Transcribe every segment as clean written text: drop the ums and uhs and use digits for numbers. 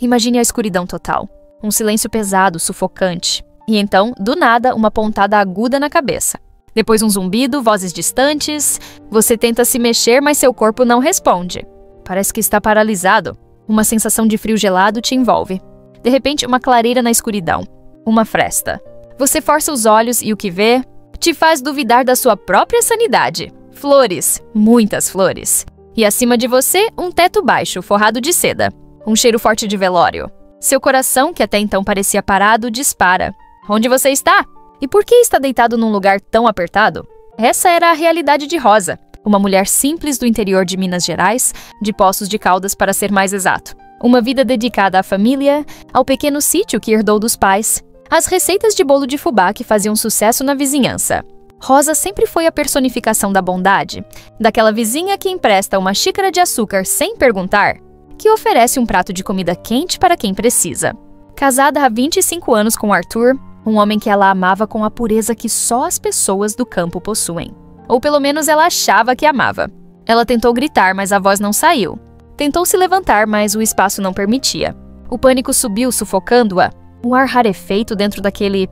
Imagine a escuridão total. Um silêncio pesado, sufocante. E então, do nada, uma pontada aguda na cabeça. Depois um zumbido, vozes distantes. Você tenta se mexer, mas seu corpo não responde. Parece que está paralisado. Uma sensação de frio gelado te envolve. De repente, uma clareira na escuridão. Uma fresta. Você força os olhos e o que vê te faz duvidar da sua própria sanidade. Flores, muitas flores. E acima de você, um teto baixo, forrado de seda. Um cheiro forte de velório. Seu coração, que até então parecia parado, dispara. Onde você está? E por que está deitado num lugar tão apertado? Essa era a realidade de Rosa, uma mulher simples do interior de Minas Gerais, de Poços de Caldas para ser mais exato. Uma vida dedicada à família, ao pequeno sítio que herdou dos pais, às receitas de bolo de fubá que faziam sucesso na vizinhança. Rosa sempre foi a personificação da bondade, daquela vizinha que empresta uma xícara de açúcar sem perguntar, que oferece um prato de comida quente para quem precisa. Casada há 25 anos com Arthur, um homem que ela amava com a pureza que só as pessoas do campo possuem. Ou pelo menos ela achava que amava. Ela tentou gritar, mas a voz não saiu. Tentou se levantar, mas o espaço não permitia. O pânico subiu, sufocando-a. Um ar rarefeito dentro daquele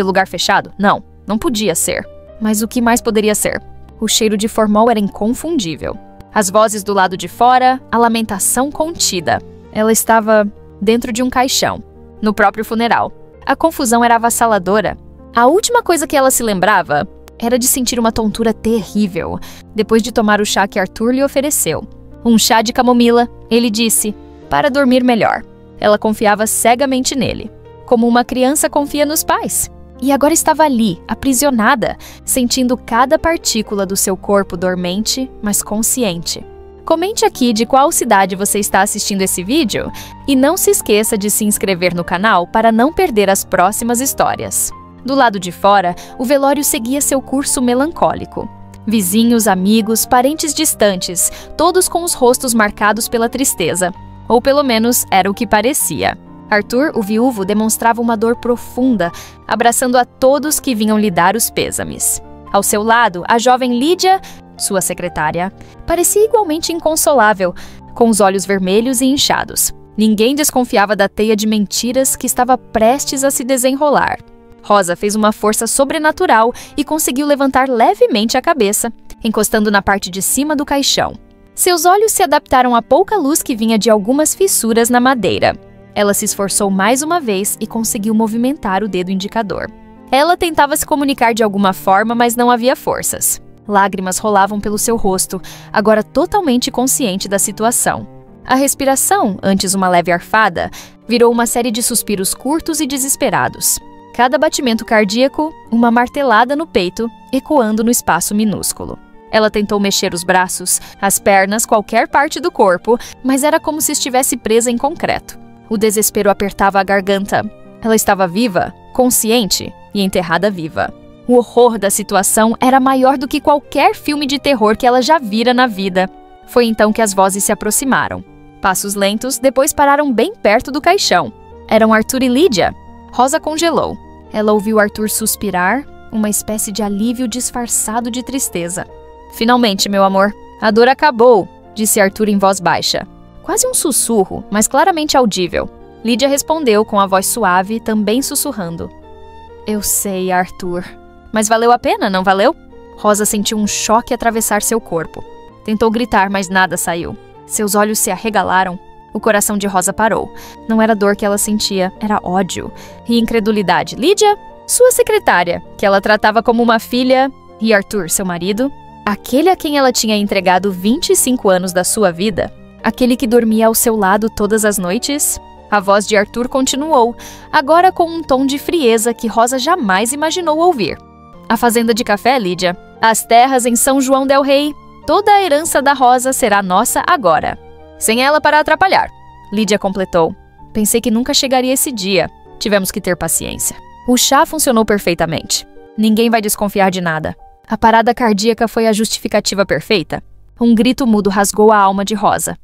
lugar fechado? Não podia ser. Mas o que mais poderia ser? O cheiro de formol era inconfundível. As vozes do lado de fora, a lamentação contida. Ela estava dentro de um caixão, no próprio funeral. A confusão era avassaladora. A última coisa que ela se lembrava era de sentir uma tontura terrível, depois de tomar o chá que Arthur lhe ofereceu. Um chá de camomila, ele disse, para dormir melhor. Ela confiava cegamente nele, como uma criança confia nos pais. E agora estava ali, aprisionada, sentindo cada partícula do seu corpo dormente, mas consciente. Comente aqui de qual cidade você está assistindo esse vídeo e não se esqueça de se inscrever no canal para não perder as próximas histórias. Do lado de fora, o velório seguia seu curso melancólico. Vizinhos, amigos, parentes distantes, todos com os rostos marcados pela tristeza. Ou pelo menos era o que parecia. Arthur, o viúvo, demonstrava uma dor profunda, abraçando a todos que vinham lhe dar os pêsames. Ao seu lado, a jovem Lídia, sua secretária, parecia igualmente inconsolável, com os olhos vermelhos e inchados. Ninguém desconfiava da teia de mentiras que estava prestes a se desenrolar. Rosa fez uma força sobrenatural e conseguiu levantar levemente a cabeça, encostando na parte de cima do caixão. Seus olhos se adaptaram à pouca luz que vinha de algumas fissuras na madeira. Ela se esforçou mais uma vez e conseguiu movimentar o dedo indicador. Ela tentava se comunicar de alguma forma, mas não havia forças. Lágrimas rolavam pelo seu rosto, agora totalmente consciente da situação. A respiração, antes uma leve arfada, virou uma série de suspiros curtos e desesperados. Cada batimento cardíaco, uma martelada no peito, ecoando no espaço minúsculo. Ela tentou mexer os braços, as pernas, qualquer parte do corpo, mas era como se estivesse presa em concreto. O desespero apertava a garganta. Ela estava viva, consciente e enterrada viva. O horror da situação era maior do que qualquer filme de terror que ela já vira na vida. Foi então que as vozes se aproximaram. Passos lentos, depois pararam bem perto do caixão. Eram Arthur e Lídia. Rosa congelou. Ela ouviu Arthur suspirar, uma espécie de alívio disfarçado de tristeza. Finalmente, meu amor, a dor acabou, disse Arthur em voz baixa. Quase um sussurro, mas claramente audível. Lídia respondeu com a voz suave, também sussurrando. Eu sei, Arthur. Mas valeu a pena, não valeu? Rosa sentiu um choque atravessar seu corpo. Tentou gritar, mas nada saiu. Seus olhos se arregalaram. O coração de Rosa parou. Não era dor que ela sentia, era ódio e incredulidade. Lídia, sua secretária, que ela tratava como uma filha, e Arthur, seu marido, aquele a quem ela tinha entregado 25 anos da sua vida, aquele que dormia ao seu lado todas as noites. A voz de Arthur continuou, agora com um tom de frieza que Rosa jamais imaginou ouvir. A fazenda de café, Lídia. As terras em São João del Rei. Toda a herança da Rosa será nossa agora. Sem ela para atrapalhar. Lídia completou. Pensei que nunca chegaria esse dia. Tivemos que ter paciência. O chá funcionou perfeitamente. Ninguém vai desconfiar de nada. A parada cardíaca foi a justificativa perfeita. Um grito mudo rasgou a alma de Rosa.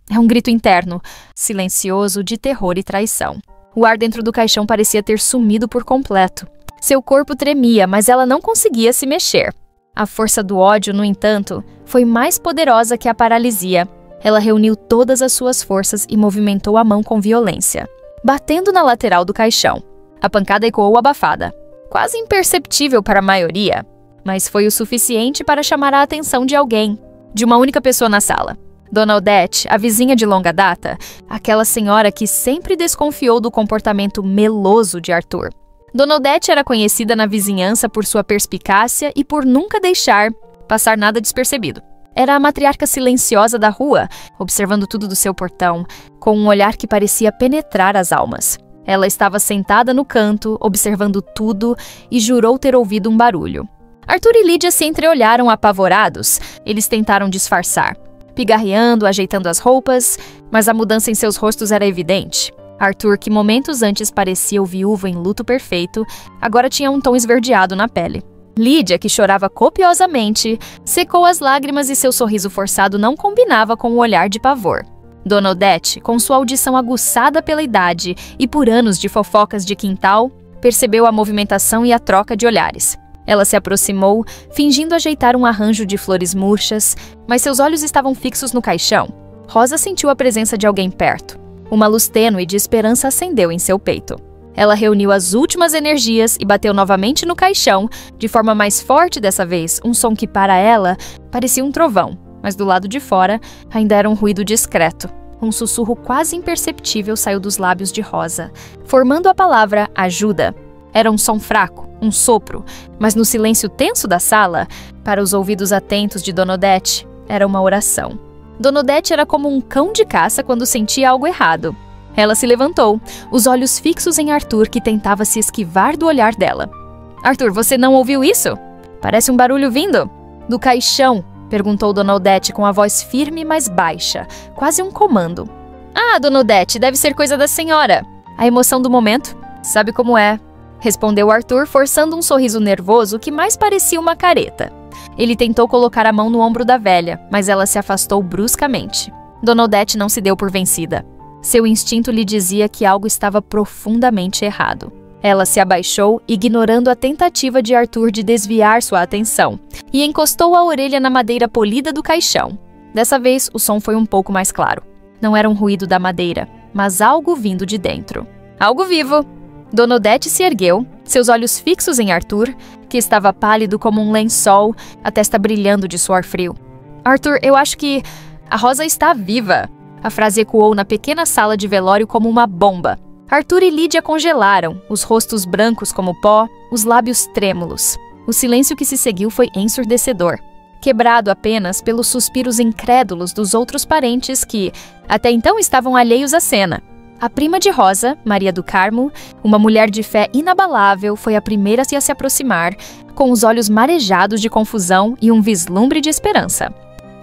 É um grito interno, silencioso, de terror e traição. O ar dentro do caixão parecia ter sumido por completo. Seu corpo tremia, mas ela não conseguia se mexer. A força do ódio, no entanto, foi mais poderosa que a paralisia. Ela reuniu todas as suas forças e movimentou a mão com violência, batendo na lateral do caixão. A pancada ecoou abafada, quase imperceptível para a maioria, mas foi o suficiente para chamar a atenção de alguém, de uma única pessoa na sala. Dona Odete, a vizinha de longa data, aquela senhora que sempre desconfiou do comportamento meloso de Arthur. Dona Odete era conhecida na vizinhança por sua perspicácia e por nunca deixar passar nada despercebido. Era a matriarca silenciosa da rua, observando tudo do seu portão, com um olhar que parecia penetrar as almas. Ela estava sentada no canto, observando tudo, e jurou ter ouvido um barulho. Arthur e Lídia se entreolharam apavorados. Eles tentaram disfarçar, pigarreando, ajeitando as roupas, mas a mudança em seus rostos era evidente. Arthur, que momentos antes parecia o viúvo em luto perfeito, agora tinha um tom esverdeado na pele. Lídia, que chorava copiosamente, secou as lágrimas e seu sorriso forçado não combinava com o olhar de pavor. Dona Odete, com sua audição aguçada pela idade e por anos de fofocas de quintal, percebeu a movimentação e a troca de olhares. Ela se aproximou, fingindo ajeitar um arranjo de flores murchas, mas seus olhos estavam fixos no caixão. Rosa sentiu a presença de alguém perto. Uma luz tênue de esperança acendeu em seu peito. Ela reuniu as últimas energias e bateu novamente no caixão, de forma mais forte dessa vez, um som que para ela parecia um trovão, mas do lado de fora ainda era um ruído discreto. Um sussurro quase imperceptível saiu dos lábios de Rosa, formando a palavra ajuda. Era um som fraco, um sopro, mas no silêncio tenso da sala, para os ouvidos atentos de Dona Odete, era uma oração. Dona Odete era como um cão de caça quando sentia algo errado. Ela se levantou, os olhos fixos em Arthur, que tentava se esquivar do olhar dela. Arthur, você não ouviu isso? Parece um barulho vindo. Do caixão, perguntou Dona Odete com a voz firme, mas baixa, quase um comando. Ah, Dona Odete, deve ser coisa da senhora. A emoção do momento? Sabe como é? Respondeu Arthur, forçando um sorriso nervoso que mais parecia uma careta. Ele tentou colocar a mão no ombro da velha, mas ela se afastou bruscamente. Dona Odete não se deu por vencida. Seu instinto lhe dizia que algo estava profundamente errado. Ela se abaixou, ignorando a tentativa de Arthur de desviar sua atenção, e encostou a orelha na madeira polida do caixão. Dessa vez, o som foi um pouco mais claro. Não era um ruído da madeira, mas algo vindo de dentro. Algo vivo! Dona Odete se ergueu, seus olhos fixos em Arthur, que estava pálido como um lençol, a testa brilhando de suor frio. Arthur, eu acho que a Rosa está viva! A frase ecoou na pequena sala de velório como uma bomba. Arthur e Lídia congelaram, os rostos brancos como pó, os lábios trêmulos. O silêncio que se seguiu foi ensurdecedor, quebrado apenas pelos suspiros incrédulos dos outros parentes que, até então, estavam alheios à cena. A prima de Rosa, Maria do Carmo, uma mulher de fé inabalável, foi a primeira a se aproximar, com os olhos marejados de confusão e um vislumbre de esperança.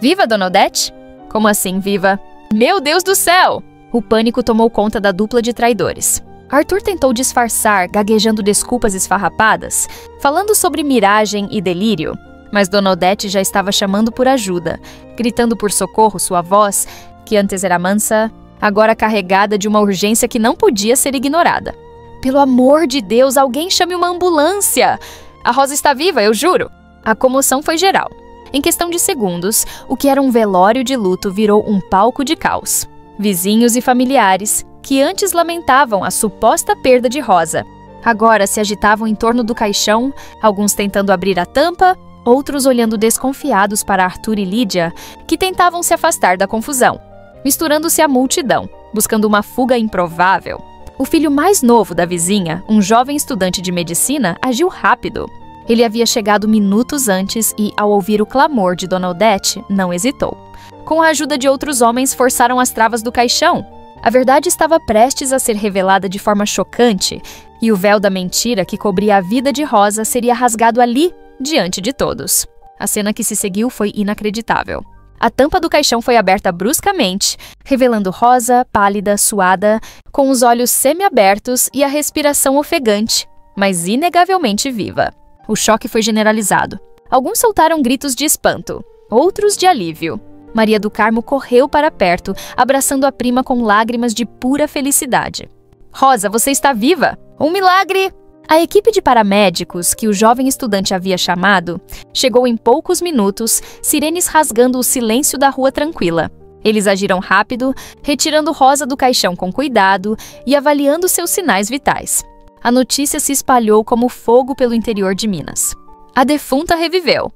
Viva, Dona Odete? Como assim, viva? Meu Deus do céu! O pânico tomou conta da dupla de traidores. Arthur tentou disfarçar, gaguejando desculpas esfarrapadas, falando sobre miragem e delírio, mas Dona Odete já estava chamando por ajuda, gritando por socorro sua voz, que antes era mansa, agora carregada de uma urgência que não podia ser ignorada. Pelo amor de Deus, alguém chame uma ambulância! A Rosa está viva, eu juro! A comoção foi geral. Em questão de segundos, o que era um velório de luto virou um palco de caos. Vizinhos e familiares, que antes lamentavam a suposta perda de Rosa, agora se agitavam em torno do caixão, alguns tentando abrir a tampa, outros olhando desconfiados para Arthur e Lídia, que tentavam se afastar da confusão, misturando-se à multidão, buscando uma fuga improvável. O filho mais novo da vizinha, um jovem estudante de medicina, agiu rápido. Ele havia chegado minutos antes e, ao ouvir o clamor de Dona Odete, não hesitou. Com a ajuda de outros homens, forçaram as travas do caixão. A verdade estava prestes a ser revelada de forma chocante, e o véu da mentira que cobria a vida de Rosa seria rasgado ali, diante de todos. A cena que se seguiu foi inacreditável. A tampa do caixão foi aberta bruscamente, revelando Rosa, pálida, suada, com os olhos semi-abertos e a respiração ofegante, mas inegavelmente viva. O choque foi generalizado. Alguns soltaram gritos de espanto, outros de alívio. Maria do Carmo correu para perto, abraçando a prima com lágrimas de pura felicidade. Rosa, você está viva! Um milagre! A equipe de paramédicos que o jovem estudante havia chamado chegou em poucos minutos, sirenes rasgando o silêncio da rua tranquila. Eles agiram rápido, retirando Rosa do caixão com cuidado e avaliando seus sinais vitais. A notícia se espalhou como fogo pelo interior de Minas. A defunta reviveu.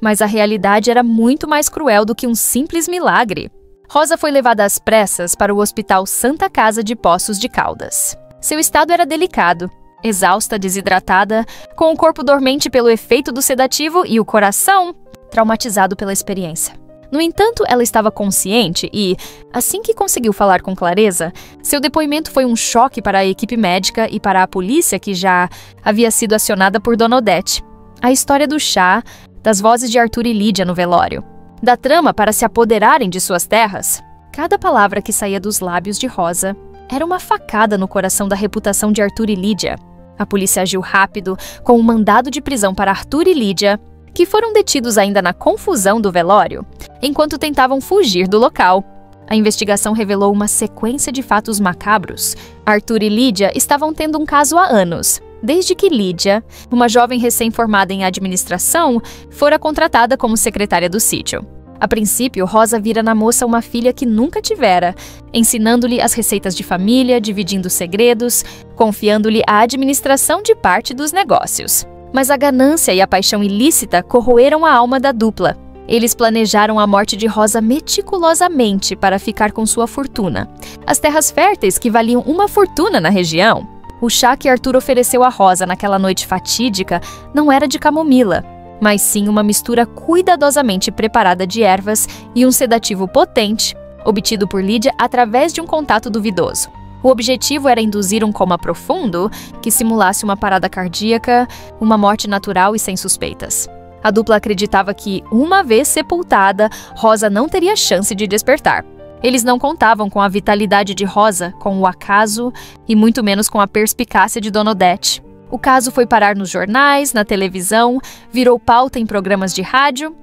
Mas a realidade era muito mais cruel do que um simples milagre. Rosa foi levada às pressas para o Hospital Santa Casa de Poços de Caldas. Seu estado era delicado, exausta, desidratada, com o corpo dormente pelo efeito do sedativo e o coração traumatizado pela experiência. No entanto, ela estava consciente e, assim que conseguiu falar com clareza, seu depoimento foi um choque para a equipe médica e para a polícia que já havia sido acionada por Dona Odete. A história do chá, das vozes de Arthur e Lídia no velório, da trama para se apoderarem de suas terras. Cada palavra que saía dos lábios de Rosa era uma facada no coração da reputação de Arthur e Lídia. A polícia agiu rápido, com um mandado de prisão para Arthur e Lídia, que foram detidos ainda na confusão do velório, enquanto tentavam fugir do local. A investigação revelou uma sequência de fatos macabros. Arthur e Lídia estavam tendo um caso há anos, desde que Lídia, uma jovem recém-formada em administração, fora contratada como secretária do sítio. A princípio, Rosa vira na moça uma filha que nunca tivera, ensinando-lhe as receitas de família, dividindo segredos, confiando-lhe a administração de parte dos negócios. Mas a ganância e a paixão ilícita corroeram a alma da dupla. Eles planejaram a morte de Rosa meticulosamente para ficar com sua fortuna. As terras férteis que valiam uma fortuna na região. O chá que Arthur ofereceu a Rosa naquela noite fatídica não era de camomila, mas sim uma mistura cuidadosamente preparada de ervas e um sedativo potente, obtido por Lídia através de um contato duvidoso. O objetivo era induzir um coma profundo que simulasse uma parada cardíaca, uma morte natural e sem suspeitas. A dupla acreditava que, uma vez sepultada, Rosa não teria chance de despertar. Eles não contavam com a vitalidade de Rosa, com o acaso e muito menos com a perspicácia de Dona Odete. O caso foi parar nos jornais, na televisão, virou pauta em programas de rádio.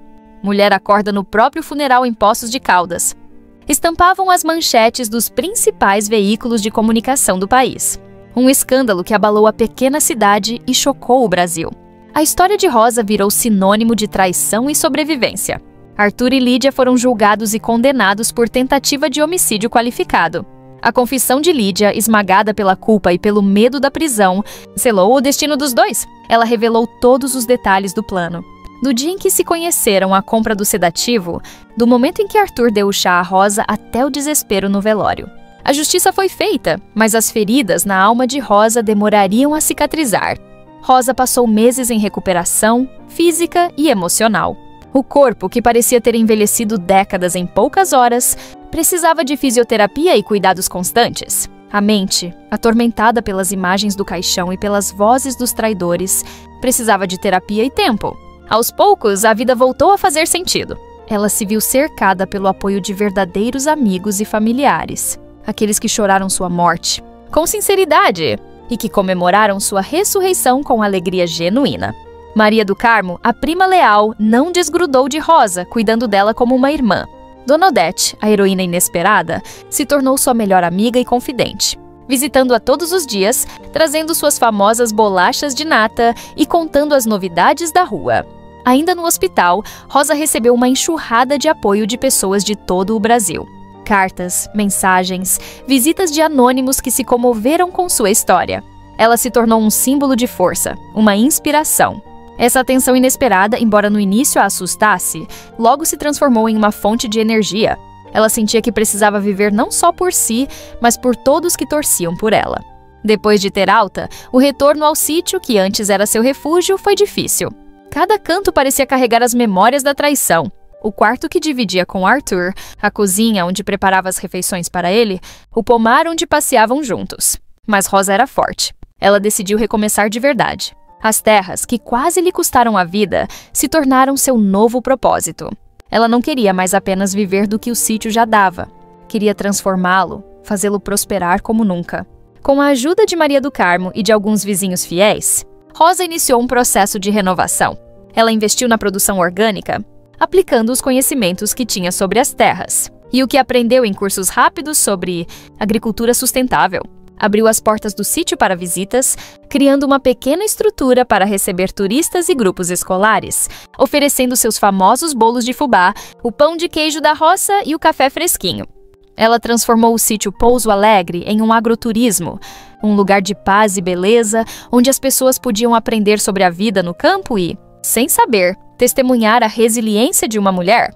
Mulher acorda no próprio funeral em Poços de Caldas. Estampavam as manchetes dos principais veículos de comunicação do país. Um escândalo que abalou a pequena cidade e chocou o Brasil. A história de Rosa virou sinônimo de traição e sobrevivência. Arthur e Lídia foram julgados e condenados por tentativa de homicídio qualificado. A confissão de Lídia, esmagada pela culpa e pelo medo da prisão, selou o destino dos dois. Ela revelou todos os detalhes do plano. Do dia em que se conheceram a compra do sedativo, do momento em que Arthur deu o chá a Rosa até o desespero no velório. A justiça foi feita, mas as feridas na alma de Rosa demorariam a cicatrizar. Rosa passou meses em recuperação física e emocional. O corpo, que parecia ter envelhecido décadas em poucas horas, precisava de fisioterapia e cuidados constantes. A mente, atormentada pelas imagens do caixão e pelas vozes dos traidores, precisava de terapia e tempo. Aos poucos, a vida voltou a fazer sentido. Ela se viu cercada pelo apoio de verdadeiros amigos e familiares, aqueles que choraram sua morte, com sinceridade, e que comemoraram sua ressurreição com alegria genuína. Maria do Carmo, a prima leal, não desgrudou de Rosa, cuidando dela como uma irmã. Dona Odete, a heroína inesperada, se tornou sua melhor amiga e confidente, visitando-a todos os dias, trazendo suas famosas bolachas de nata e contando as novidades da rua. Ainda no hospital, Rosa recebeu uma enxurrada de apoio de pessoas de todo o Brasil. Cartas, mensagens, visitas de anônimos que se comoveram com sua história. Ela se tornou um símbolo de força, uma inspiração. Essa atenção inesperada, embora no início a assustasse, logo se transformou em uma fonte de energia. Ela sentia que precisava viver não só por si, mas por todos que torciam por ela. Depois de ter alta, o retorno ao sítio, que antes era seu refúgio, foi difícil. Cada canto parecia carregar as memórias da traição. O quarto que dividia com Arthur, a cozinha onde preparava as refeições para ele, o pomar onde passeavam juntos. Mas Rosa era forte. Ela decidiu recomeçar de verdade. As terras, que quase lhe custaram a vida, se tornaram seu novo propósito. Ela não queria mais apenas viver do que o sítio já dava. Queria transformá-lo, fazê-lo prosperar como nunca. Com a ajuda de Maria do Carmo e de alguns vizinhos fiéis, Rosa iniciou um processo de renovação. Ela investiu na produção orgânica, aplicando os conhecimentos que tinha sobre as terras e o que aprendeu em cursos rápidos sobre agricultura sustentável. Abriu as portas do sítio para visitas, criando uma pequena estrutura para receber turistas e grupos escolares, oferecendo seus famosos bolos de fubá, o pão de queijo da roça e o café fresquinho. Ela transformou o sítio Pouso Alegre em um agroturismo, um lugar de paz e beleza, onde as pessoas podiam aprender sobre a vida no campo e, sem saber, testemunhar a resiliência de uma mulher.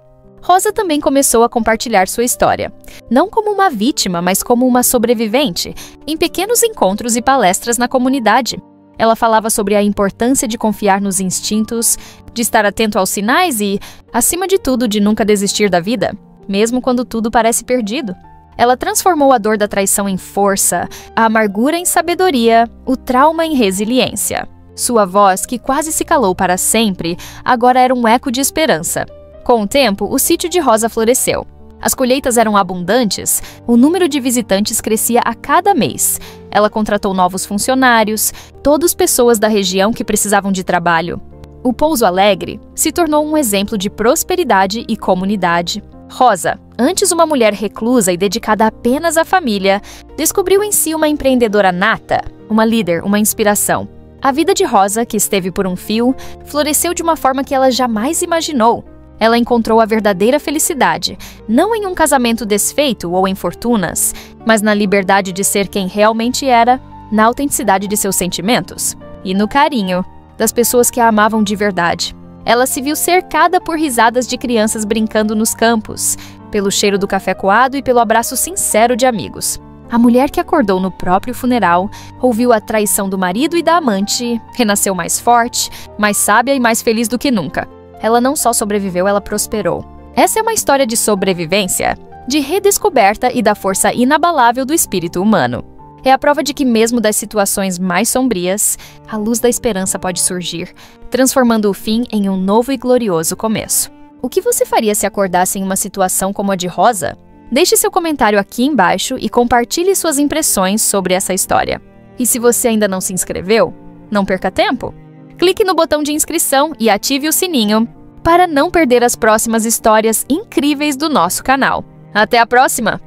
Rosa também começou a compartilhar sua história, não como uma vítima, mas como uma sobrevivente, em pequenos encontros e palestras na comunidade. Ela falava sobre a importância de confiar nos instintos, de estar atento aos sinais e, acima de tudo, de nunca desistir da vida, mesmo quando tudo parece perdido. Ela transformou a dor da traição em força, a amargura em sabedoria, o trauma em resiliência. Sua voz, que quase se calou para sempre, agora era um eco de esperança. Com o tempo, o sítio de Rosa floresceu. As colheitas eram abundantes, o número de visitantes crescia a cada mês. Ela contratou novos funcionários, todos pessoas da região que precisavam de trabalho. O Pouso Alegre se tornou um exemplo de prosperidade e comunidade. Rosa, antes uma mulher reclusa e dedicada apenas à família, descobriu em si uma empreendedora nata, uma líder, uma inspiração. A vida de Rosa, que esteve por um fio, floresceu de uma forma que ela jamais imaginou. Ela encontrou a verdadeira felicidade, não em um casamento desfeito ou em fortunas, mas na liberdade de ser quem realmente era, na autenticidade de seus sentimentos e no carinho das pessoas que a amavam de verdade. Ela se viu cercada por risadas de crianças brincando nos campos, pelo cheiro do café coado e pelo abraço sincero de amigos. A mulher que acordou no próprio funeral, ouviu a traição do marido e da amante, renasceu mais forte, mais sábia e mais feliz do que nunca. Ela não só sobreviveu, ela prosperou. Essa é uma história de sobrevivência, de redescoberta e da força inabalável do espírito humano. É a prova de que mesmo das situações mais sombrias, a luz da esperança pode surgir, transformando o fim em um novo e glorioso começo. O que você faria se acordasse em uma situação como a de Rosa? Deixe seu comentário aqui embaixo e compartilhe suas impressões sobre essa história. E se você ainda não se inscreveu, não perca tempo! Clique no botão de inscrição e ative o sininho para não perder as próximas histórias incríveis do nosso canal. Até a próxima!